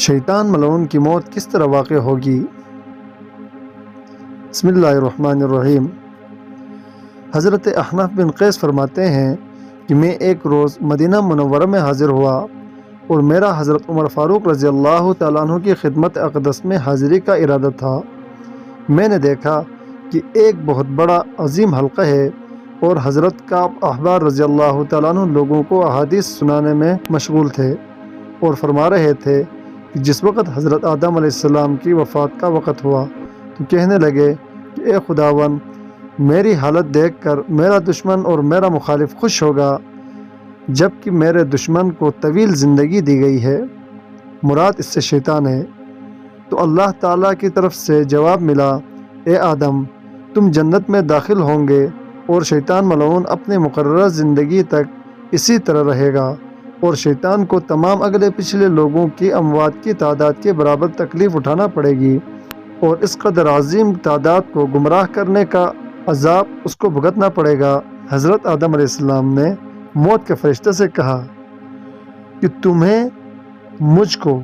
شیطان ملعون کی موت کس طرح واقع ہوگی؟ بسم اللہ الرحمن الرحیم۔ حضرت احنف بن قیس فرماتے ہیں کہ میں ایک روز مدینہ منورہ میں حاضر ہوا اور میرا حضرت عمر فاروق رضی اللہ تعالیٰ عنہ کی خدمت اقدس میں حاضری کا ارادہ تھا۔ میں نے دیکھا کہ ایک بہت بڑا عظیم حلقہ ہے اور حضرت کعب احبار رضی اللہ تعالیٰ عنہ لوگوں کو احادیث سنانے میں مشغول تھے اور فرما رہے تھے کہ جس وقت حضرت آدم علیہ السلام کی وفات کا وقت ہوا تو کہنے لگے کہ اے خداوند، میری حالت دیکھ کر میرا دشمن اور میرا مخالف خوش ہوگا، جبکہ میرے دشمن کو طویل زندگی دی گئی ہے، مراد اس سے شیطان ہے۔ تو اللہ تعالیٰ کی طرف سے جواب ملا، اے آدم، تم جنت میں داخل ہوں گے اور شیطان ملعون اپنے مقررہ زندگی تک اسی طرح رہے گا، اور شیطان کو تمام اگلے پچھلے لوگوں کی اموات کی تعداد کے برابر تکلیف اٹھانا پڑے گی، اور اس قدر عظیم تعداد کو گمراہ کرنے کا عذاب اس کو بھگتنا پڑے گا۔ حضرت آدم علیہ السلام نے موت کے فرشتے سے کہا کہ تمہیں مجھ کو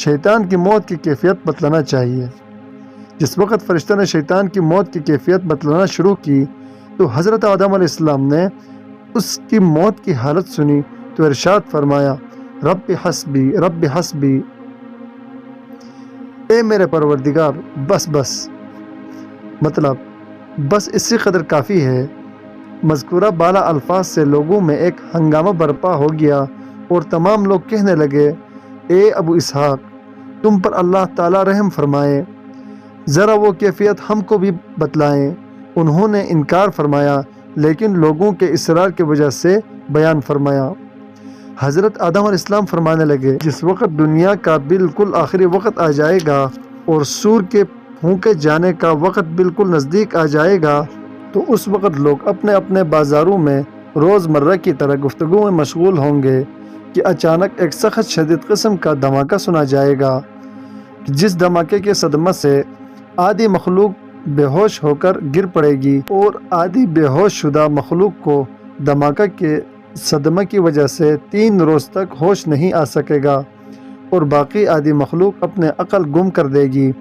شیطان کی موت کی کیفیت بتلانا چاہیے۔ جس وقت فرشتہ نے شیطان کی موت کی کیفیت بتلانا شروع کی تو حضرت آدم علیہ السلام نے اس کی موت کی حالت سنی تو ارشاد فرمایا، رب حسبی رب حسبی، اے میرے پروردگار، بس بس، مطلب بس اسی قدر کافی ہے۔ مذکورہ بالا الفاظ سے لوگوں میں ایک ہنگامہ برپا ہو گیا اور تمام لوگ کہنے لگے، اے ابو اسحاق، تم پر اللہ تعالیٰ رحم فرمائے، ذرا وہ کیفیت ہم کو بھی بتلائیں۔ انہوں نے انکار فرمایا لیکن لوگوں کے اصرار کی وجہ سے بیان فرمایا۔ حضرت آدم علیہ السلام فرمانے لگے، جس وقت دنیا کا بالکل آخری وقت آ جائے گا اور سور کے پھونکے جانے کا وقت بالکل نزدیک آ جائے گا تو اس وقت لوگ اپنے اپنے بازاروں میں روزمرہ کی طرح گفتگو میں مشغول ہوں گے کہ اچانک ایک سخت شدید قسم کا دھماکہ سنا جائے گا، جس دھماکے کے صدمہ سے آدھی مخلوق بے ہوش ہو کر گر پڑے گی اور آدھی بے ہوش شدہ مخلوق کو دھماکہ کے صدمہ کی وجہ سے 3 روز تک ہوش نہیں آ سکے گا، اور باقی آدھی مخلوق اپنے عقل گم کر دے گی،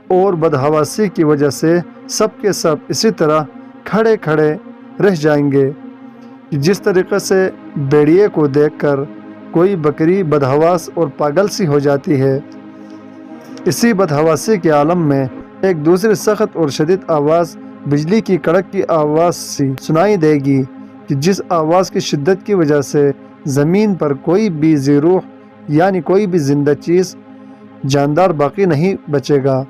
اور بدحواسی کی وجہ سے سب کے سب اسی طرح کھڑے کھڑے رہ جائیں گے۔ جس طریقے سے بھیڑیے کو دیکھ کر کوئی بکری بدحواس اور پاگل سی ہو جاتی ہے، اسی بدحواسی کے عالم میں ایک دوسری سخت اور شدید آواز بجلی کی کڑک کی آواز سی سنائی دے گی کہ جس آواز کی شدت کی وجہ سے زمین پر کوئی بھی ذی روح یعنی کوئی بھی زندہ چیز جاندار باقی نہیں بچے گا،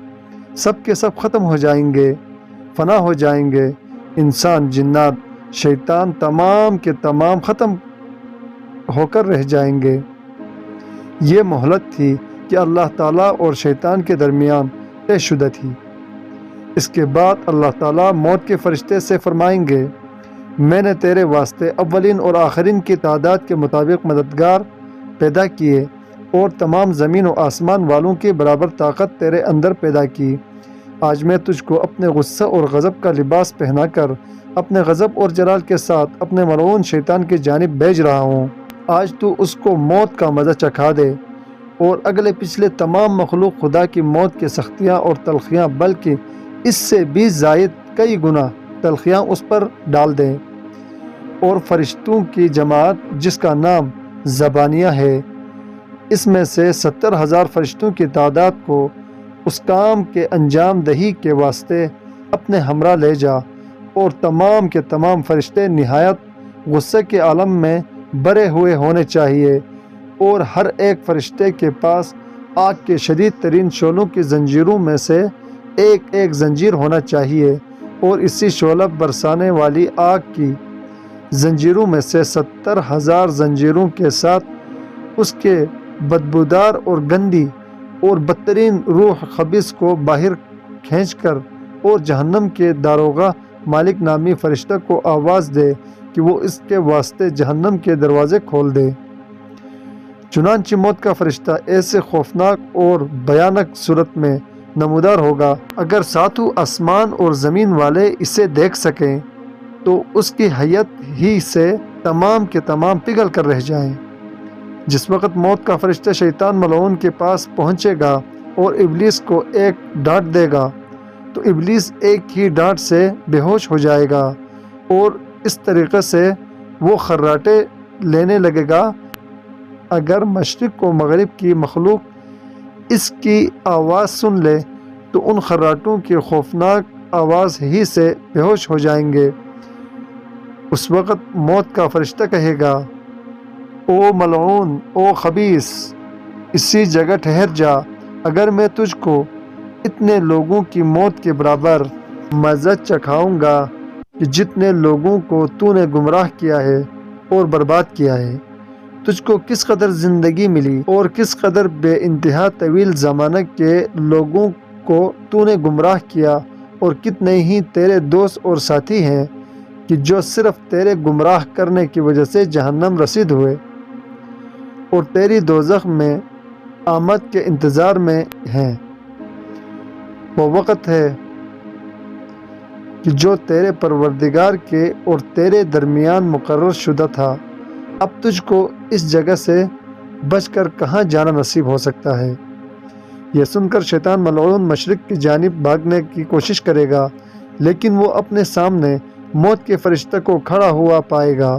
سب کے سب ختم ہو جائیں گے، فنا ہو جائیں گے، انسان، جنات، شیطان تمام کے تمام ختم ہو کر رہ جائیں گے۔ یہ مہلت تھی کہ اللہ تعالیٰ اور شیطان کے درمیان طے شدہ تھی۔ اس کے بعد اللہ تعالیٰ موت کے فرشتے سے فرمائیں گے، میں نے تیرے واسطے اولین اور آخرین کی تعداد کے مطابق مددگار پیدا کیے اور تمام زمین و آسمان والوں کے برابر طاقت تیرے اندر پیدا کی۔ آج میں تجھ کو اپنے غصہ اور غضب کا لباس پہنا کر اپنے غضب اور جلال کے ساتھ اپنے ملعون شیطان کی جانب بھیج رہا ہوں۔ آج تو اس کو موت کا مزہ چکھا دے اور اگلے پچھلے تمام مخلوق خدا کی موت کی سختیاں اور تلخیاں بلکہ اس سے بھی زائد کئی گنا تلخیاں اس پر ڈال دیں، اور فرشتوں کی جماعت جس کا نام زبانیہ ہے، اس میں سے 70,000 فرشتوں کی تعداد کو اس کام کے انجام دہی کے واسطے اپنے ہمراہ لے جا، اور تمام کے تمام فرشتے نہایت غصے کے عالم میں بھرے ہوئے ہونے چاہیے، اور ہر ایک فرشتے کے پاس آگ کے شدید ترین شعلوں کی زنجیروں میں سے ایک ایک زنجیر ہونا چاہیے، اور اسی شعلہ برسانے والی آگ کی زنجیروں میں سے 70,000 زنجیروں کے ساتھ اس کے بدبودار اور گندی اور بدترین روح خبیث کو باہر کھینچ کر اور جہنم کے داروغہ مالک نامی فرشتہ کو آواز دے کہ وہ اس کے واسطے جہنم کے دروازے کھول دے۔ چنانچہ موت کا فرشتہ ایسے خوفناک اور بھیانک صورت میں نمودار ہوگا، اگر ساتوں آسمان اور زمین والے اسے دیکھ سکیں تو اس کی حیت ہی سے تمام کے تمام پگھل کر رہ جائیں۔ جس وقت موت کا فرشتہ شیطان ملعون کے پاس پہنچے گا اور ابلیس کو ایک ڈانٹ دے گا تو ابلیس ایک ہی ڈانٹ سے بے ہوش ہو جائے گا اور اس طریقے سے وہ خراٹے لینے لگے گا۔ اگر مشرق و مغرب کی مخلوق اس کی آواز سن لے تو ان خراٹوں کی خوفناک آواز ہی سے بے ہوش ہو جائیں گے۔ اس وقت موت کا فرشتہ کہے گا، او ملعون، او خبیث، اسی جگہ ٹھہر جا، اگر میں تجھ کو اتنے لوگوں کی موت کے برابر مزہ چکھاؤں گا کہ جتنے لوگوں کو تو نے گمراہ کیا ہے اور برباد کیا ہے۔ تجھ کو کس قدر زندگی ملی اور کس قدر بے انتہا طویل زمانہ کے لوگوں کو تو نے گمراہ کیا، اور کتنے ہی تیرے دوست اور ساتھی ہیں کہ جو صرف تیرے گمراہ کرنے کی وجہ سے جہنم رسید ہوئے اور تیری دوزخ میں آمد کے انتظار میں ہیں۔ وہ وقت ہے کہ جو تیرے پروردگار کے اور تیرے درمیان مقرر شدہ تھا۔ اب تجھ کو اس جگہ سے بچ کر کہاں جانا نصیب ہو سکتا ہے؟ یہ سن کر شیطان ملعون مشرق کی جانب بھاگنے کی کوشش کرے گا، لیکن وہ اپنے سامنے موت کے فرشتہ کو کھڑا ہوا پائے گا۔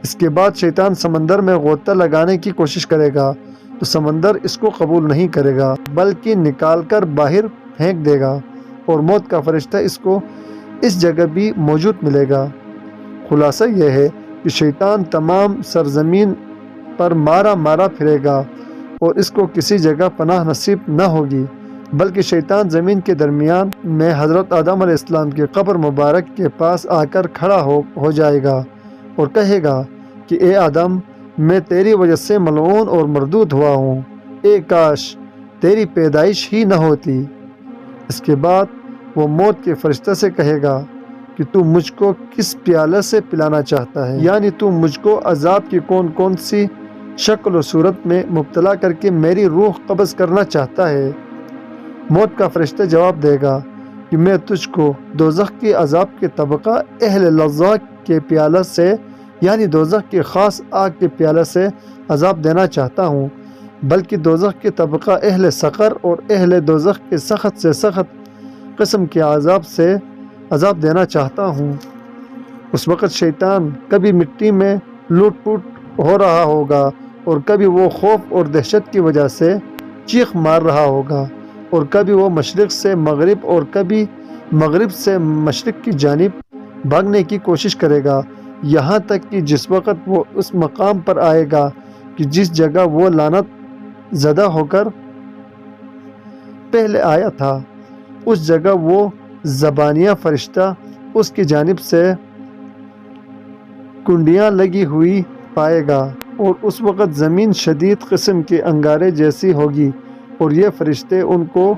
اس کے بعد شیطان سمندر میں غوطہ لگانے کی کوشش کرے گا تو سمندر اس کو قبول نہیں کرے گا بلکہ نکال کر باہر پھینک دے گا، اور موت کا فرشتہ اس کو اس جگہ بھی موجود ملے گا۔ خلاصہ یہ ہے کہ شیطان تمام سرزمین پر مارا مارا پھرے گا اور اس کو کسی جگہ پناہ نصیب نہ ہوگی، بلکہ شیطان زمین کے درمیان میں حضرت آدم علیہ السلام کی قبر مبارک کے پاس آ کر کھڑا ہو جائے گا اور کہے گا کہ اے آدم، میں تیری وجہ سے ملعون اور مردود ہوا ہوں، اے کاش تیری پیدائش ہی نہ ہوتی۔ اس کے بعد وہ موت کے فرشتہ سے کہے گا کہ تو مجھ کو کس پیالہ سے پلانا چاہتا ہے، یعنی تو مجھ کو عذاب کی کون کون سی شکل و صورت میں مبتلا کر کے میری روح قبض کرنا چاہتا ہے۔ موت کا فرشتہ جواب دے گا کہ میں تجھ کو دوزخ کے عذاب کے طبقہ اہل لظہ کے پیالہ سے، یعنی دوزخ کے خاص آگ کے پیالہ سے عذاب دینا چاہتا ہوں، بلکہ دوزخ کے طبقہ اہل سقر اور اہل دوزخ کے سخت سے سخت قسم کے عذاب سے عذاب دینا چاہتا ہوں۔ اس وقت شیطان کبھی مٹی میں لوٹ پوٹ ہو رہا ہوگا اور کبھی وہ خوف اور دہشت کی وجہ سے چیخ مار رہا ہوگا، اور کبھی وہ مشرق سے مغرب اور کبھی مغرب سے مشرق کی جانب بھاگنے کی کوشش کرے گا، یہاں تک کہ جس وقت وہ اس مقام پر آئے گا کہ جس جگہ وہ لعنت زدہ ہو کر پہلے آیا تھا، اس جگہ وہ زبانیہ فرشتہ اس کی جانب سے کنڈیاں لگی ہوئی پائے گا، اور اس وقت زمین شدید قسم کے انگارے جیسی ہوگی، اور یہ فرشتے ان کو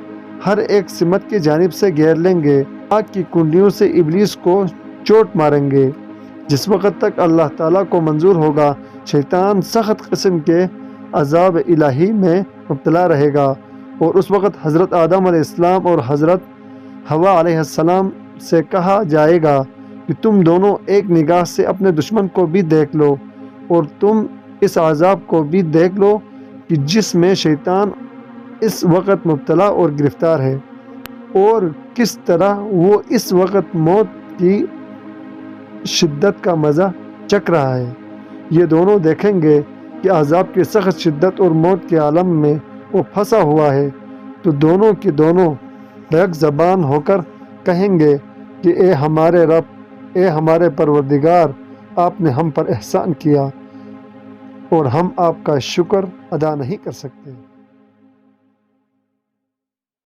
ہر ایک سمت کی جانب سے گھیر لیں گے۔ آگ کی کنڈیوں سے ابلیس کو چوٹ ماریں گے۔ جس وقت تک اللہ تعالیٰ کو منظور ہوگا، شیطان سخت قسم کے عذاب الہی میں مبتلا رہے گا، اور اس وقت حضرت آدم علیہ السلام اور حضرت حوا علیہ السلام سے کہا جائے گا کہ تم دونوں ایک نگاہ سے اپنے دشمن کو بھی دیکھ لو، اور تم اس عذاب کو بھی دیکھ لو کہ جس میں شیطان اس وقت مبتلا اور گرفتار ہے، اور کس طرح وہ اس وقت موت کی شدت کا مزہ چکھ رہا ہے۔ یہ دونوں دیکھیں گے کہ عذاب کی سخت شدت اور موت کے عالم میں وہ پھنسا ہوا ہے، تو دونوں کے دونوں یک زبان ہو کر کہیں گے کہ اے ہمارے رب، اے ہمارے پروردگار، آپ نے ہم پر احسان کیا اور ہم آپ کا شکر ادا نہیں کر سکتے۔